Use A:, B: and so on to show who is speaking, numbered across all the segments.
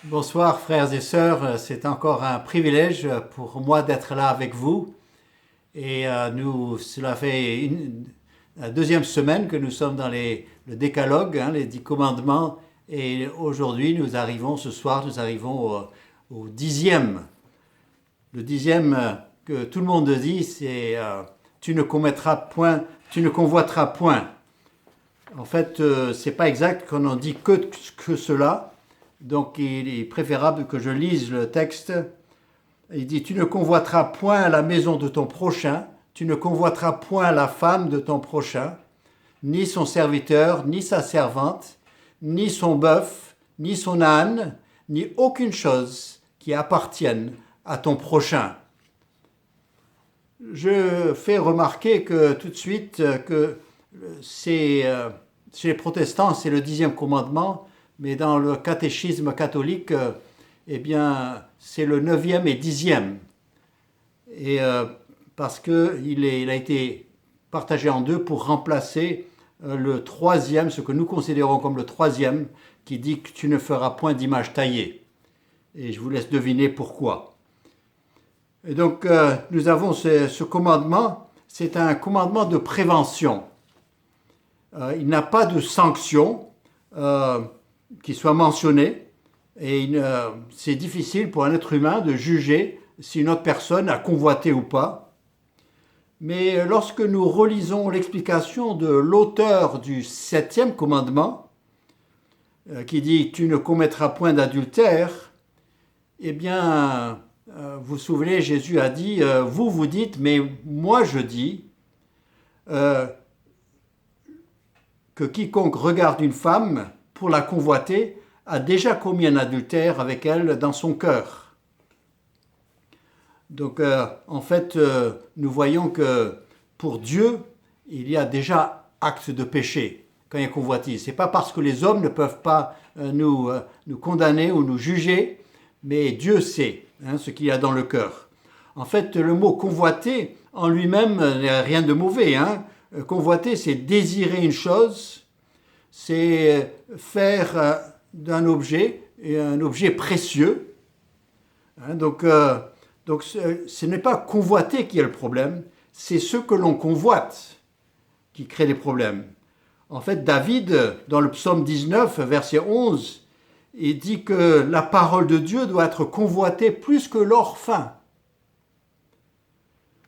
A: Bonsoir frères et sœurs, c'est encore un privilège pour moi d'être là avec vous. Cela fait la deuxième semaine que nous sommes dans le décalogue, les 10 commandements. Et aujourd'hui, ce soir, nous arrivons au dixième. Le dixième que tout le monde dit, c'est tu ne commettras point, tu ne convoiteras point. En fait, c'est pas exact qu'on en dit que cela. Donc, il est préférable que je lise le texte. Il dit, tu ne convoiteras point la maison de ton prochain, tu ne convoiteras point la femme de ton prochain, ni son serviteur, ni sa servante, ni son bœuf, ni son âne, ni aucune chose qui appartienne à ton prochain. Je fais remarquer que tout de suite que chez les protestants, c'est le dixième commandement, mais dans le catéchisme catholique, eh bien, c'est le neuvième et dixième. Parce qu'il a été partagé en deux pour remplacer le troisième, ce que nous considérons comme le troisième, qui dit que tu ne feras point d'image taillée. Et je vous laisse deviner pourquoi. Et donc, nous avons ce commandement, c'est un commandement de prévention. Il n'a pas de sanction qui soit mentionnée, et c'est difficile pour un être humain de juger si une autre personne a convoité ou pas. Mais lorsque nous relisons l'explication de l'auteur du septième commandement, qui dit « Tu ne commettras point d'adultère », eh bien, vous vous souvenez, Jésus a dit « Vous dites, mais moi je dis que quiconque regarde une femme pour la convoiter a déjà commis un adultère avec elle dans son cœur. » Donc, en fait, nous voyons que pour Dieu, il y a déjà acte de péché quand il y a convoitise. Ce n'est pas parce que les hommes ne peuvent pas nous condamner ou nous juger, mais Dieu sait ce qu'il y a dans le cœur. En fait, le mot convoiter en lui-même n'a rien de mauvais. Convoiter, c'est désirer une chose, c'est faire d'un objet un objet précieux. Donc, ce n'est pas convoiter qui est le problème, c'est ce que l'on convoite qui crée des problèmes. En fait, David, dans le psaume 19, verset 11, il dit que la parole de Dieu doit être convoitée plus que l'or fin.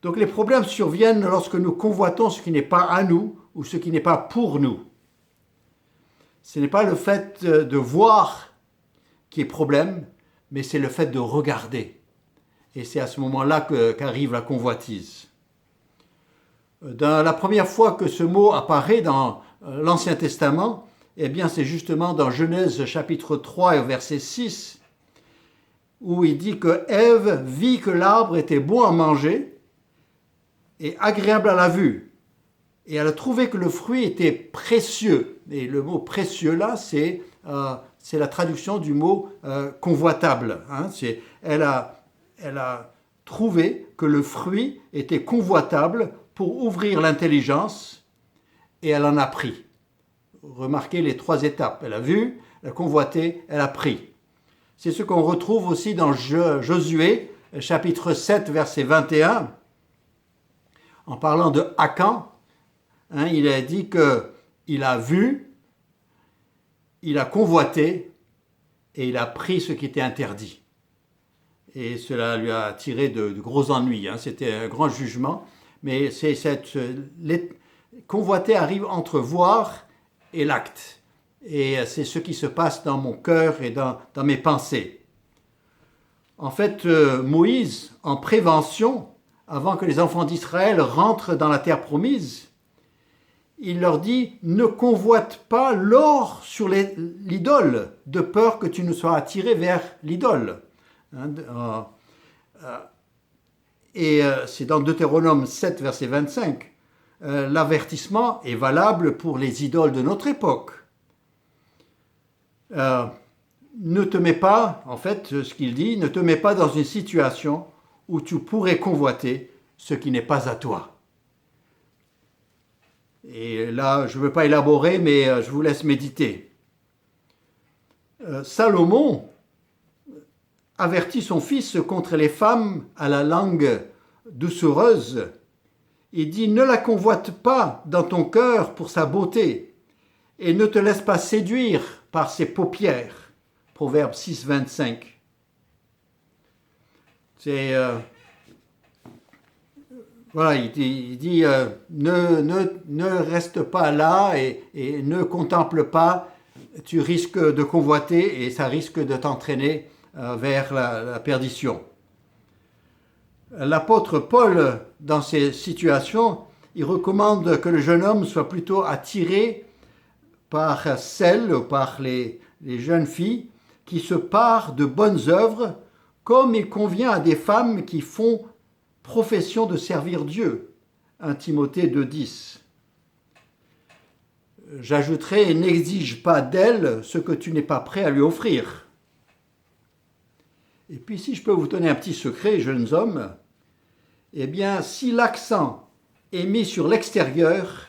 A: Donc les problèmes surviennent lorsque nous convoitons ce qui n'est pas à nous ou ce qui n'est pas pour nous. Ce n'est pas le fait de voir qui est problème, mais c'est le fait de regarder. Et c'est à ce moment-là qu'arrive la convoitise. Dans la première fois que ce mot apparaît dans l'Ancien Testament, eh bien c'est justement dans Genèse chapitre 3 et verset 6, où il dit que Ève vit que l'arbre était bon à manger et agréable à la vue. Et elle a trouvé que le fruit était précieux. Et le mot précieux là, c'est la traduction du mot convoitable. Elle a trouvé que le fruit était convoitable pour ouvrir l'intelligence, et elle en a pris. Remarquez les trois étapes. Elle a vu, elle a convoité, elle a pris. C'est ce qu'on retrouve aussi dans Josué, chapitre 7, verset 21. En parlant de Akan, il a dit qu'il a vu, il a convoité et il a pris ce qui était interdit. Et cela lui a tiré de gros ennuis. C'était un grand jugement. Mais convoiter arrive entre voir et l'acte. Et c'est ce qui se passe dans mon cœur et dans mes pensées. En fait, Moïse, en prévention, avant que les enfants d'Israël rentrent dans la terre promise, il leur dit « Ne convoite pas l'or sur l'idole, de peur que tu ne sois attiré vers l'idole. » Et c'est dans Deutéronome 7, verset 25. L'avertissement est valable pour les idoles de notre époque. Ne te mets pas, en fait, ce qu'il dit, ne te mets pas dans une situation où tu pourrais convoiter ce qui n'est pas à toi. Et là, je ne veux pas élaborer, mais je vous laisse méditer. Salomon, avertit son fils contre les femmes à la langue doucereuse. Il dit, ne la convoite pas dans ton cœur pour sa beauté et ne te laisse pas séduire par ses paupières. Proverbe 6, 25. Voilà, il dit ne reste pas là et ne contemple pas, tu risques de convoiter et ça risque de t'entraîner vers la perdition. L'apôtre Paul, dans ces situations, il recommande que le jeune homme soit plutôt attiré par celles, par les jeunes filles qui se parent de bonnes œuvres, comme il convient à des femmes qui font profession de servir Dieu. 1 Timothée 2,10. J'ajouterai, n'exige pas d'elle ce que tu n'es pas prêt à lui offrir. Et puis si je peux vous donner un petit secret, jeunes hommes, eh bien si l'accent est mis sur l'extérieur,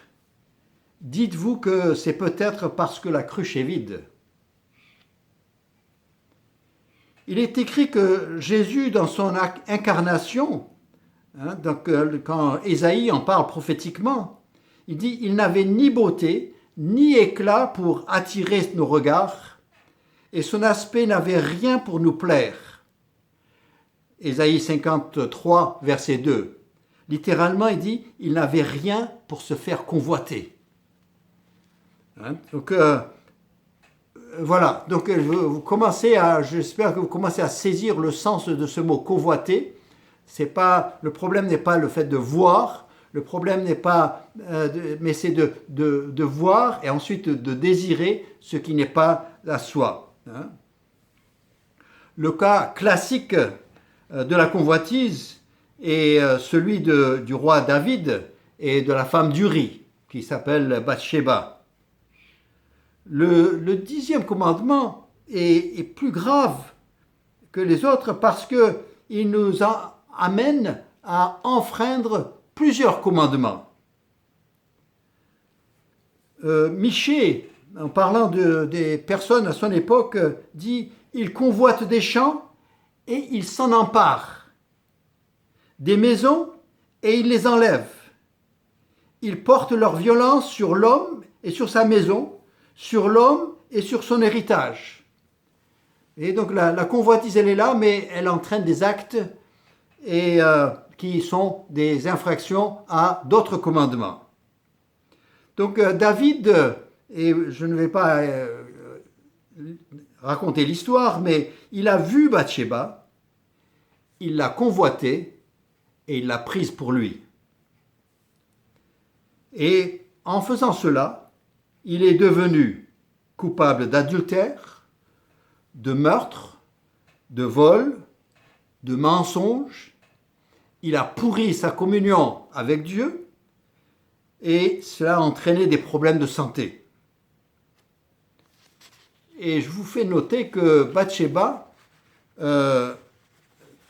A: dites-vous que c'est peut-être parce que la cruche est vide. Il est écrit que Jésus, dans son incarnation, donc, quand Ésaïe en parle prophétiquement, il dit « Il n'avait ni beauté, ni éclat pour attirer nos regards, et son aspect n'avait rien pour nous plaire. » Ésaïe 53, verset 2. Littéralement, il dit « Il n'avait rien pour se faire convoiter. » Donc, voilà. Donc, j'espère que vous commencez à saisir le sens de ce mot « convoiter ». Le problème n'est pas le fait de voir, le problème n'est pas, mais c'est de voir et ensuite de désirer ce qui n'est pas à soi. Le cas classique de la convoitise est celui du roi David et de la femme d'Uri, qui s'appelle Bathsheba. Le 10e commandement est plus grave que les autres parce qu'il nous amène à enfreindre plusieurs commandements. Michée, en parlant des personnes à son époque, dit « Ils convoitent des champs et ils s'en emparent, des maisons et ils les enlèvent. Ils portent leur violence sur l'homme et sur sa maison, sur l'homme et sur son héritage. » Et donc la convoitise, elle est là, mais elle entraîne des actes qui sont des infractions à d'autres commandements. Donc David, et je ne vais pas raconter l'histoire, mais il a vu Bathsheba, il l'a convoitée et il l'a prise pour lui. Et en faisant cela, il est devenu coupable d'adultère, de meurtre, de vol, de mensonge. Il a pourri sa communion avec Dieu et cela a entraîné des problèmes de santé. Et je vous fais noter que Bathsheba,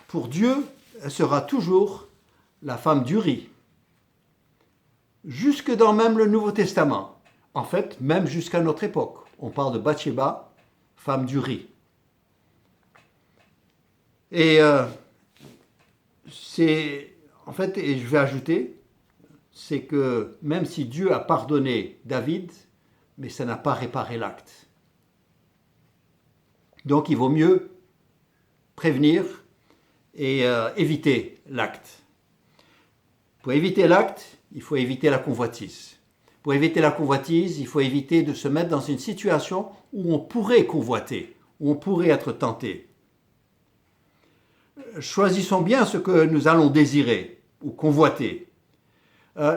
A: pour Dieu, elle sera toujours la femme d'Uri. Jusque dans même le Nouveau Testament. En fait, même jusqu'à notre époque. On parle de Bathsheba, femme d'Uri. Et et je vais ajouter, c'est que même si Dieu a pardonné David, mais ça n'a pas réparé l'acte. Donc il vaut mieux prévenir et éviter l'acte. Pour éviter l'acte, il faut éviter la convoitise. Pour éviter la convoitise, il faut éviter de se mettre dans une situation où on pourrait convoiter, où on pourrait être tenté. Choisissons bien ce que nous allons désirer ou convoiter.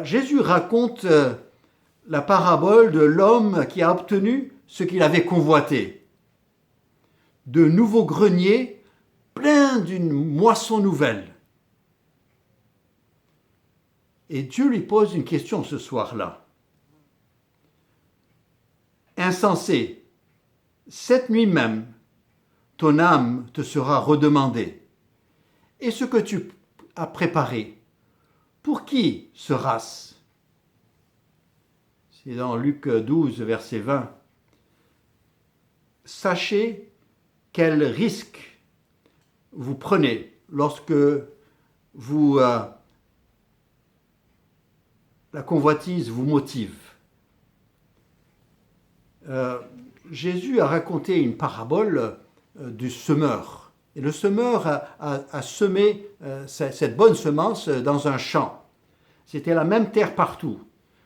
A: Jésus raconte la parabole de l'homme qui a obtenu ce qu'il avait convoité. De nouveaux greniers pleins d'une moisson nouvelle. Et Dieu lui pose une question ce soir-là. Insensé, cette nuit même, ton âme te sera redemandée. Et ce que tu as préparé, pour qui sera-ce? C'est dans Luc 12, verset 20. Sachez quel risque vous prenez lorsque vous, la convoitise vous motive. Jésus a raconté une parabole du semeur. Et le semeur a semé cette bonne semence dans un champ. C'était la même terre partout.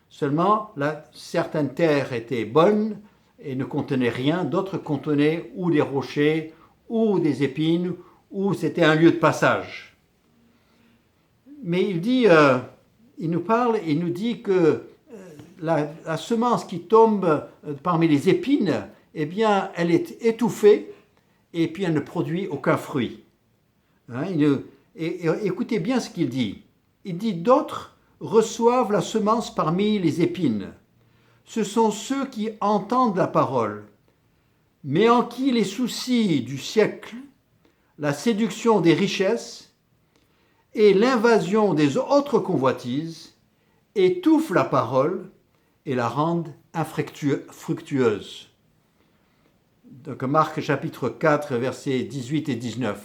A: Seulement, certaines terres étaient bonnes et ne contenaient rien, d'autres contenaient ou des rochers, ou des épines, ou c'était un lieu de passage. Mais il nous parle, il nous dit que la semence qui tombe parmi les épines, eh bien, elle est étouffée et puis elle ne produit aucun fruit. Écoutez bien ce qu'il dit. Il dit « D'autres reçoivent la semence parmi les épines. Ce sont ceux qui entendent la parole, mais en qui les soucis du siècle, la séduction des richesses et l'invasion des autres convoitises étouffent la parole et la rendent infructueuse. » Donc Marc chapitre 4, versets 18 et 19.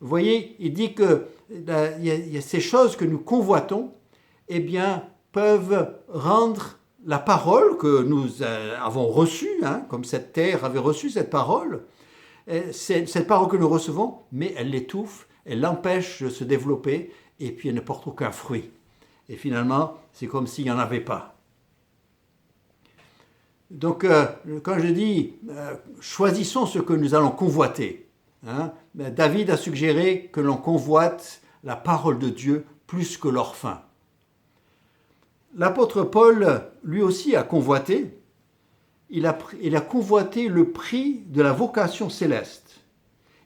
A: Vous voyez, il dit que y a ces choses que nous convoitons, eh bien, peuvent rendre la parole que nous avons reçue, comme cette terre avait reçu cette parole, cette parole que nous recevons, mais elle l'étouffe, elle l'empêche de se développer, et puis elle ne porte aucun fruit. Et finalement, c'est comme s'il n'y en avait pas. Donc, quand je dis choisissons ce que nous allons convoiter, David a suggéré que l'on convoite la parole de Dieu plus que leur faim. L'apôtre Paul, lui aussi, a convoité. Il a convoité le prix de la vocation céleste.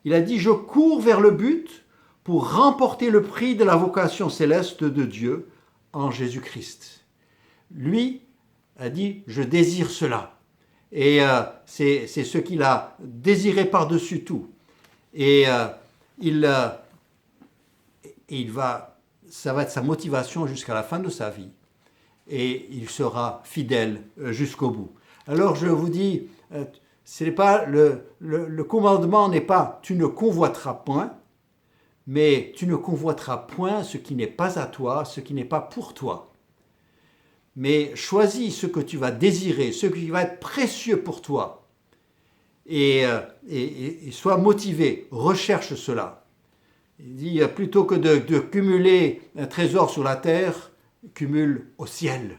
A: Il a dit « Je cours vers le but pour remporter le prix de la vocation céleste de Dieu en Jésus-Christ. » Lui a dit « Je désire cela. » Et c'est ce qu'il a désiré par-dessus tout. Et ça va être sa motivation jusqu'à la fin de sa vie. Et il sera fidèle jusqu'au bout. Alors je vous dis, ce n'est pas le commandement n'est pas « tu ne convoiteras point », mais « tu ne convoiteras point ce qui n'est pas à toi, ce qui n'est pas pour toi ». Mais choisis ce que tu vas désirer, ce qui va être précieux pour toi. Et sois motivé, recherche cela. Il dit, plutôt que de cumuler un trésor sur la terre, cumule au ciel.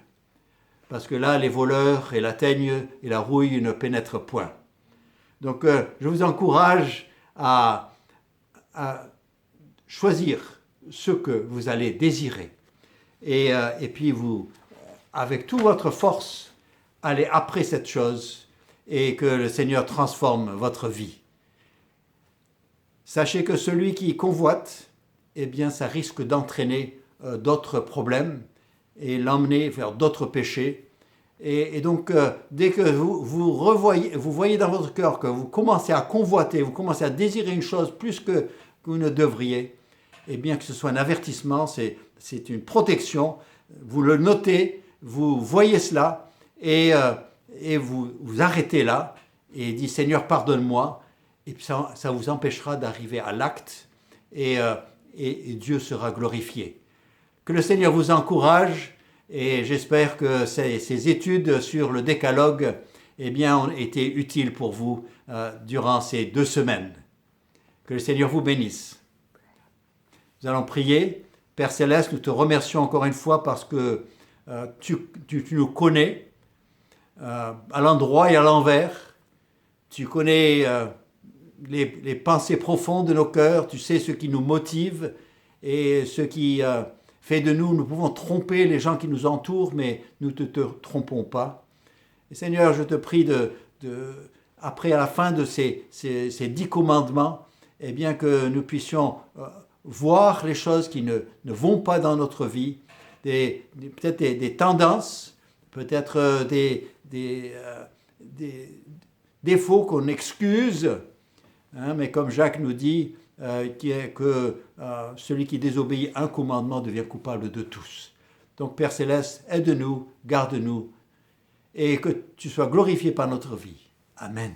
A: Parce que là, les voleurs et la teigne et la rouille ne pénètrent point. Donc, je vous encourage à choisir ce que vous allez désirer. Et puis, vous, avec toute votre force, allez après cette chose et que le Seigneur transforme votre vie. Sachez que celui qui convoite, eh bien, ça risque d'entraîner d'autres problèmes et l'emmener vers d'autres péchés. Et donc, dès que vous voyez dans votre cœur que vous commencez à convoiter, vous commencez à désirer une chose plus que vous ne devriez, et bien que ce soit un avertissement, c'est une protection, vous le notez, vous voyez cela, et vous arrêtez là, et dites « Seigneur, pardonne-moi », et puis ça vous empêchera d'arriver à l'acte, et Dieu sera glorifié. Que le Seigneur vous encourage, et j'espère que ces études sur le décalogue eh bien, ont été utiles pour vous durant ces 2 semaines. Que le Seigneur vous bénisse. Nous allons prier. Père Céleste, nous te remercions encore une fois parce que tu nous connais à l'endroit et à l'envers. Tu connais les pensées profondes de nos cœurs. Tu sais ce qui nous motive et ce qui fait de nous pouvons tromper les gens qui nous entourent, mais nous ne te trompons pas. Et Seigneur, je te prie après, à la fin de ces 10 commandements, eh bien que nous puissions voir les choses qui ne vont pas dans notre vie, peut-être des tendances, peut-être des défauts qu'on excuse, mais comme Jacques nous dit, que celui qui désobéit un commandement devient coupable de tous. Donc Père Céleste, aide-nous, garde-nous, et que tu sois glorifié par notre vie. Amen.